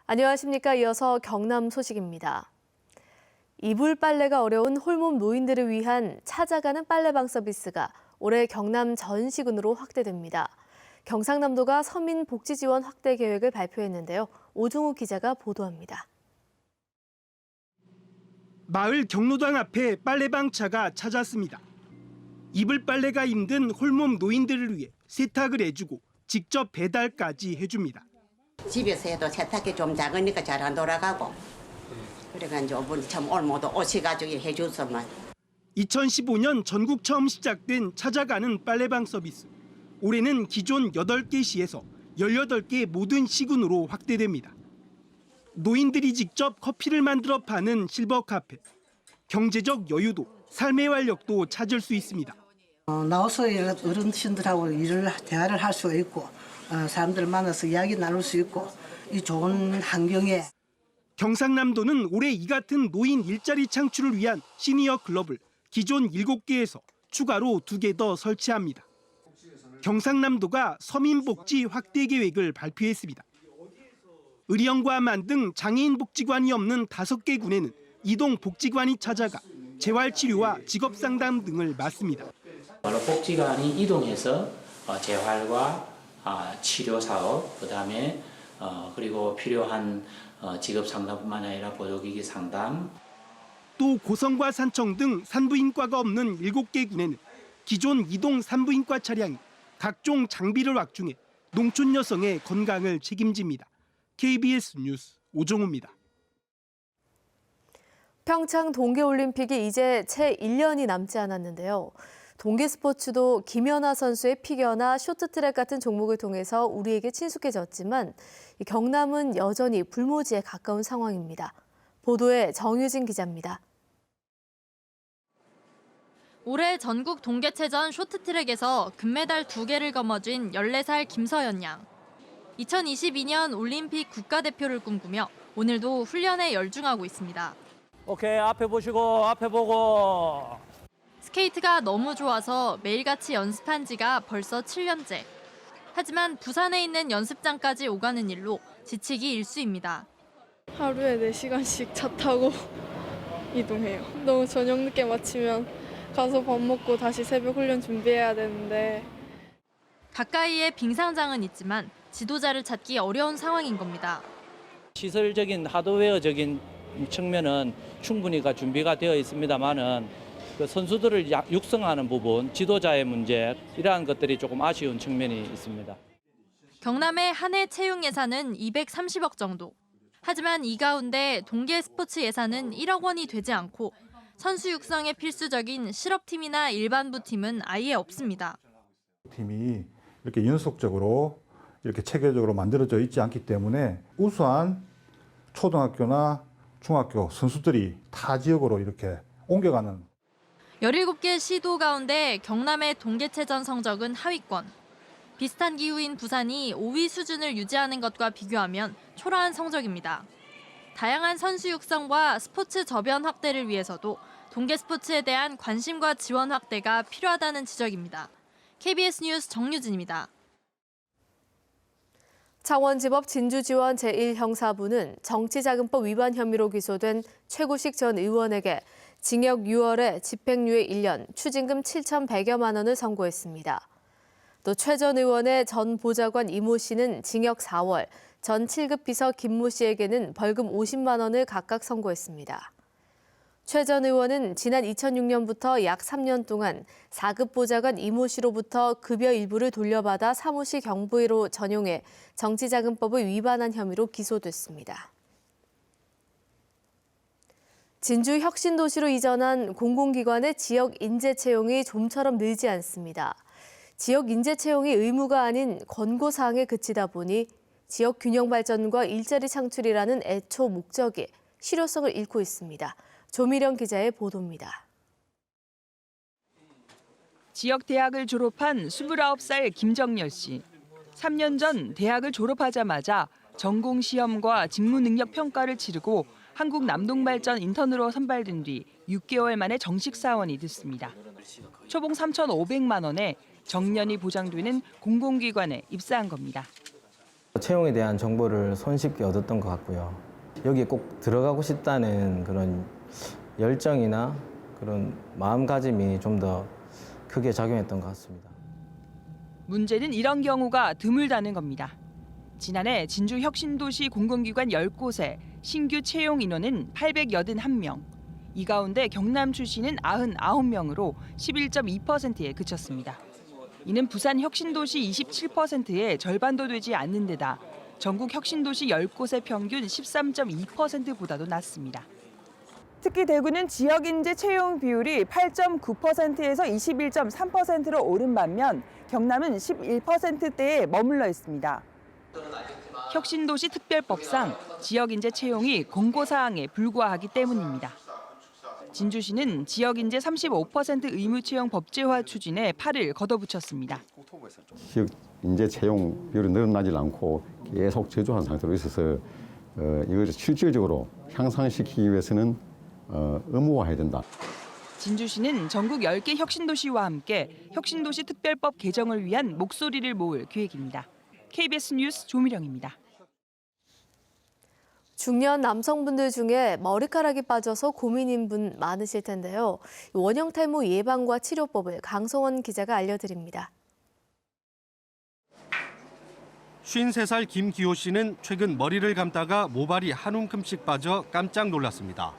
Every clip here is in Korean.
안녕하십니까. 이어서 경남 소식입니다. 이불 빨래가 어려운 홀몸 노인들을 위한 찾아가는 빨래방 서비스가 올해 경남 전 시군으로 확대됩니다. 경상남도가 서민 복지 지원 확대 계획을 발표했는데요. 오종우 기자가 보도합니다. 마을 경로당 앞에 빨래방 차가 찾았습니다. 이불 빨래가 힘든 홀몸 노인들을 위해 세탁을 해주고 직접 배달까지 해줍니다. 집에서 해도 세탁기 좀 작으니까 잘 안 돌아가고 그래가지고 이번에 참 오늘 모두 오셔가지고 해줘서만. 2015년 전국 처음 시작된 찾아가는 빨래방 서비스. 올해는 기존 8개 시에서 18개 모든 시군으로 확대됩니다. 노인들이 직접 커피를 만들어 파는 실버 카페. 경제적 여유도 삶의 활력도 찾을 수 있습니다. 나와서 어르신들하고 대화를 할 수 있고 사람들 만나서 이야기 나눌 수 있고 이 좋은 환경에. 경상남도는 올해 이 같은 노인 일자리 창출을 위한 시니어 클럽을 기존 7개에서 추가로 2개 더 설치합니다. 경상남도가 서민복지 확대 계획을 발표했습니다. 의령과 등 장애인 복지관이 없는 5개 군에는 이동 복지관이 찾아가 재활치료와 직업상담 등을 맡습니다. 복지관이 이동해서 재활과 치료 사업, 그다음에 그리고 필요한 직업 상담뿐만 아니라 보조기기 상담. 또 고성과 산청 등 산부인과가 없는 7개 군에는 기존 이동 산부인과 차량이 각종 장비를 확충해 농촌 여성의 건강을 책임집니다. KBS 뉴스 오종우입니다. 평창 동계올림픽이 이제 채 1년이 남지 않았는데요. 동계 스포츠도 김연아 선수의 피겨나 쇼트트랙 같은 종목을 통해서 우리에게 친숙해졌지만 경남은 여전히 불모지에 가까운 상황입니다. 보도에 정유진 기자입니다. 올해 전국 동계체전 쇼트트랙에서 금메달 2개를 거머쥔 14살 김서연 양. 2022년 올림픽 국가대표를 꿈꾸며 오늘도 훈련에 열중하고 있습니다. 오케이, 앞에 보시고 앞에 보고. 스케이트가 너무 좋아서 매일같이 연습한 지가 벌써 7년째. 하지만 부산에 있는 연습장까지 오가는 일로 지치기 일쑤입니다. 하루에 4시간씩 차 타고 이동해요. 너무 저녁 늦게 마치면 가서 밥 먹고 다시 새벽 훈련 준비해야 되는데. 가까이에 빙상장은 있지만 지도자를 찾기 어려운 상황인 겁니다. 시설적인 하드웨어적인 측면은 충분히 준비가 되어 있습니다만은 선수들을 육성하는 부분, 지도자의 문제, 이러한 것들이 조금 아쉬운 측면이 있습니다. 경남의 한 해 채용 예산은 230억 정도. 하지만 이 가운데 동계 스포츠 예산은 1억 원이 되지 않고 선수 육성에 필수적인 실업팀이나 일반부 팀은 아예 없습니다. 팀이 이렇게 연속적으로 이렇게 체계적으로 만들어져 있지 않기 때문에 우수한 초등학교나 중학교 선수들이 타 지역으로 이렇게 옮겨가는. 17개 시도 가운데 경남의 동계체전 성적은 하위권. 비슷한 기후인 부산이 5위 수준을 유지하는 것과 비교하면 초라한 성적입니다. 다양한 선수 육성과 스포츠 저변 확대를 위해서도 동계 스포츠에 대한 관심과 지원 확대가 필요하다는 지적입니다. KBS 뉴스 정유진입니다. 창원지법 진주지원 제1형사부는 정치자금법 위반 혐의로 기소된 최구식 전 의원에게 징역 6월에 집행유예 1년, 추징금 7,100여만 원을 선고했습니다. 또 최 전 의원의 전 보좌관 이모 씨는 징역 4월, 전 7급 비서 김모 씨에게는 벌금 50만 원을 각각 선고했습니다. 최 전 의원은 지난 2006년부터 약 3년 동안 4급 보좌관 이모 씨로부터 급여 일부를 돌려받아 사무실 경비로 전용해 정치자금법을 위반한 혐의로 기소됐습니다. 진주 혁신도시로 이전한 공공기관의 지역 인재 채용이 좀처럼 늘지 않습니다. 지역 인재 채용이 의무가 아닌 권고사항에 그치다 보니 지역 균형 발전과 일자리 창출이라는 애초 목적이 실효성을 잃고 있습니다. 조미령 기자의 보도입니다. 지역 대학을 졸업한 29살 김정열 씨. 3년 전 대학을 졸업하자마자 전공 시험과 직무 능력 평가를 치르고 한국 남동발전 인턴으로 선발된 뒤 6개월 만에 정식 사원이 됐습니다. 초봉 3,500만 원에 정년이 보장되는 공공기관에 입사한 겁니다. 채용에 대한 정보를 손쉽게 얻었던 것 같고요. 여기에 꼭 들어가고 싶다는 그런 열정이나 그런 마음가짐이 좀 더 크게 작용했던 것 같습니다. 문제는 이런 경우가 드물다는 겁니다. 지난해 진주 혁신도시 공공기관 10곳에 신규 채용 인원은 881명. 이 가운데 경남 출신은 99명으로 11.2%에 그쳤습니다. 이는 부산 혁신도시 27%의 절반도 되지 않는 데다 전국 혁신도시 10곳의 평균 13.2%보다도 낮습니다. 특히 대구는 지역인재 채용 비율이 8.9%에서 21.3%로 오른 반면 경남은 11%대에 머물러 있습니다. 혁신도시 특별법상 지역인재 채용이 공고사항에 불과하기 때문입니다. 진주시는 지역인재 35% 의무 채용 법제화 추진에 팔을 걷어붙였습니다. 지역인재 채용 비율이 늘어나지 않고 계속 저조한 상태로 있어서 이것을 실질적으로 향상시키기 위해서는 의무화해야 된다. 진주시는 전국 10개 혁신도시와 함께 혁신도시 특별법 개정을 위한 목소리를 모을 계획입니다. KBS 뉴스 조미령입니다. 중년 남성분들 중에 머리카락이 빠져서 고민인 분 많으실 텐데요. 원형 탈모 예방과 치료법을 강성원 기자가 알려드립니다. 53살 김기호 씨는 최근 머리를 감다가 모발이 한 움큼씩 빠져 깜짝 놀랐습니다.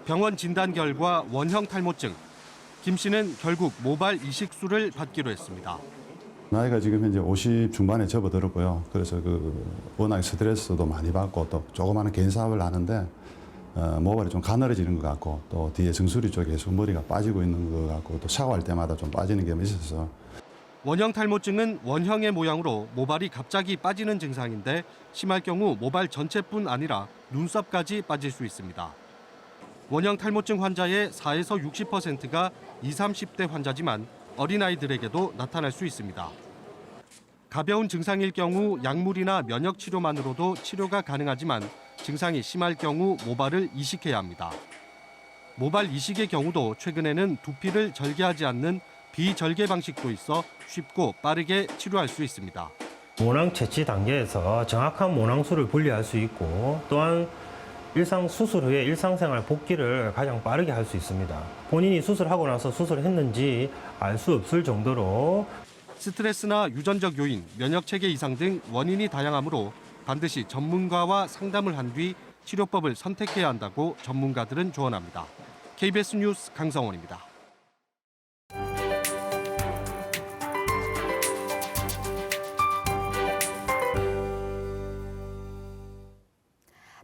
병원 진단 결과 원형 탈모증. 김 씨는 결국 모발 이식술을 받기로 했습니다. 나이가 지금 현재 50 중반에 접어들었고요. 그래서 워낙 스트레스도 많이 받고 또 조그마한 개인 사업을 하는데 모발이 좀 가늘어지는 것 같고 또 뒤에 정수리 쪽에 계속 머리가 빠지고 있는 것 같고 또 샤워할 때마다 좀 빠지는 게 있어서. 원형 탈모증은 원형의 모양으로 모발이 갑자기 빠지는 증상인데 심할 경우 모발 전체뿐 아니라 눈썹까지 빠질 수 있습니다. 원형 탈모증 환자의 4에서 60%가 20, 30대 환자지만 어린아이들에게도 나타날 수 있습니다. 가벼운 증상일 경우 약물이나 면역 치료만으로도 치료가 가능하지만 증상이 심할 경우 모발을 이식해야 합니다. 모발 이식의 경우도 최근에는 두피를 절개하지 않는 비절개 방식도 있어 쉽고 빠르게 치료할 수 있습니다. 모낭 채취 단계에서 정확한 모낭수를 분리할 수 있고 또한 수술 후에 일상생활 복귀를 가장 빠르게 할 수 있습니다. 본인이 수술하고 나서 수술했는지 알 수 없을 정도로 스트레스나 유전적 요인, 면역체계 이상 등 원인이 다양하므로 반드시 전문가와 상담을 한 뒤 치료법을 선택해야 한다고 전문가들은 조언합니다. KBS 뉴스 강성원입니다.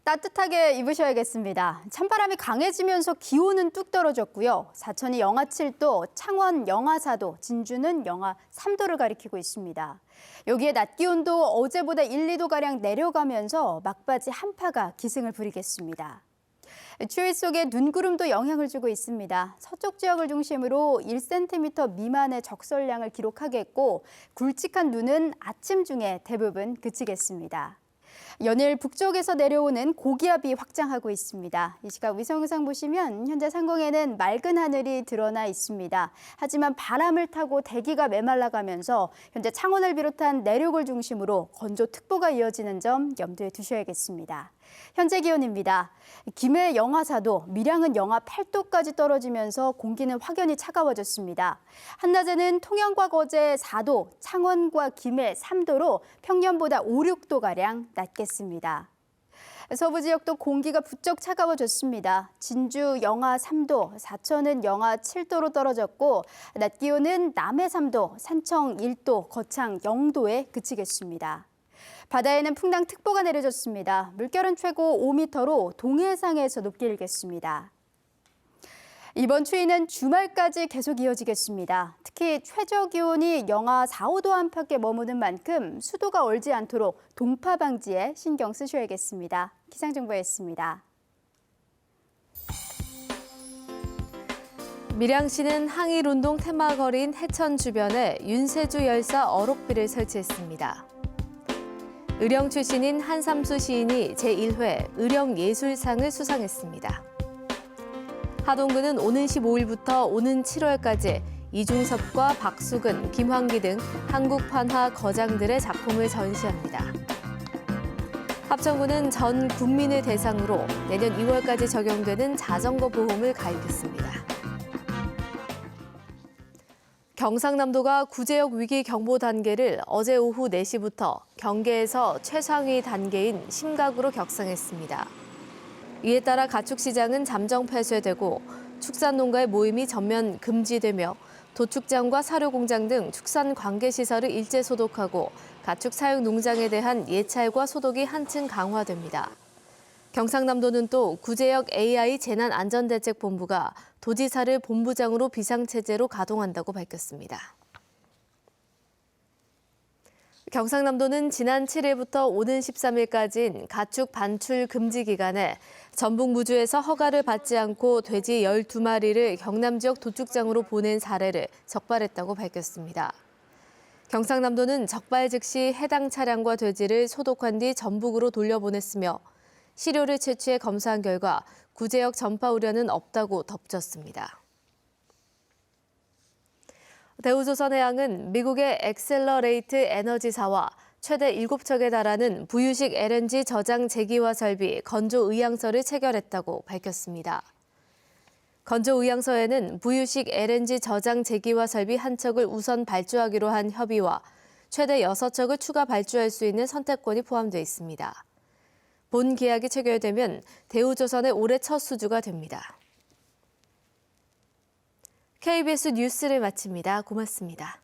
따뜻하게 입으셔야겠습니다. 찬바람이 강해지면서 기온은 뚝 떨어졌고요. 사천이 영하 7도, 창원 영하 4도, 진주는 영하 3도를 가리키고 있습니다. 여기에 낮 기온도 어제보다 1, 2도가량 내려가면서 막바지 한파가 기승을 부리겠습니다. 추위 속에 눈구름도 영향을 주고 있습니다. 서쪽 지역을 중심으로 1cm 미만의 적설량을 기록하겠고 굵직한 눈은 아침 중에 대부분 그치겠습니다. 연일 북쪽에서 내려오는 고기압이 확장하고 있습니다. 이 시각 위성영상 보시면 현재 상공에는 맑은 하늘이 드러나 있습니다. 하지만 바람을 타고 대기가 메말라가면서 현재 창원을 비롯한 내륙을 중심으로 건조특보가 이어지는 점 염두에 두셔야겠습니다. 현재 기온입니다. 김해 영하 4도, 밀양은 영하 8도까지 떨어지면서 공기는 확연히 차가워졌습니다. 한낮에는 통영과 거제 4도, 창원과 김해 3도로 평년보다 5, 6도가량 낮겠습니다. 서부 지역도 공기가 부쩍 차가워졌습니다. 진주 영하 3도, 사천은 영하 7도로 떨어졌고 낮 기온은 남해 3도, 산청 1도, 거창 0도에 그치겠습니다. 바다에는 풍랑특보가 내려졌습니다. 물결은 최고 5m로 동해상에서 높게 일겠습니다. 이번 추위는 주말까지 계속 이어지겠습니다. 특히 최저기온이 영하 4, 5도 안팎에 머무는 만큼 수도가 얼지 않도록 동파 방지에 신경 쓰셔야겠습니다. 기상정보였습니다. 밀양시는 항일운동 테마거리인 해천 주변에 윤세주 열사 어록비를 설치했습니다. 의령 출신인 한삼수 시인이 제1회 의령예술상을 수상했습니다. 하동구는 오는 15일부터 오는 7월까지 이중섭과 박수근, 김황기 등 한국 판화 거장들의 작품을 전시합니다. 합천군은 전 국민을 대상으로 내년 2월까지 적용되는 자전거 보험을 가입했습니다. 경상남도가 구제역 위기 경보 단계를 어제 오후 4시부터 경계에서 최상위 단계인 심각으로 격상했습니다. 이에 따라 가축시장은 잠정 폐쇄되고 축산농가의 모임이 전면 금지되며 도축장과 사료공장 등 축산 관계시설을 일제 소독하고 가축 사육 농장에 대한 예찰과 소독이 한층 강화됩니다. 경상남도는 또 구제역 AI 재난안전대책본부가 도지사를 본부장으로 비상체제로 가동한다고 밝혔습니다. 경상남도는 지난 7일부터 오는 13일까지인 가축 반출 금지 기간에 전북 무주에서 허가를 받지 않고 돼지 12마리를 경남 지역 도축장으로 보낸 사례를 적발했다고 밝혔습니다. 경상남도는 적발 즉시 해당 차량과 돼지를 소독한 뒤 전북으로 돌려보냈으며 시료를 채취해 검사한 결과 구제역 전파 우려는 없다고 덧붙였습니다. 대우조선해양은 미국의 엑셀러레이트 에너지사와 최대 7척에 달하는 부유식 LNG 저장 제기화 설비 건조 의향서를 체결했다고 밝혔습니다. 건조 의향서에는 부유식 LNG 저장 제기화 설비 1척을 우선 발주하기로 한 협의와 최대 6척을 추가 발주할 수 있는 선택권이 포함되어 있습니다. 본 계약이 체결되면 대우조선의 올해 첫 수주가 됩니다. KBS 뉴스를 마칩니다. 고맙습니다.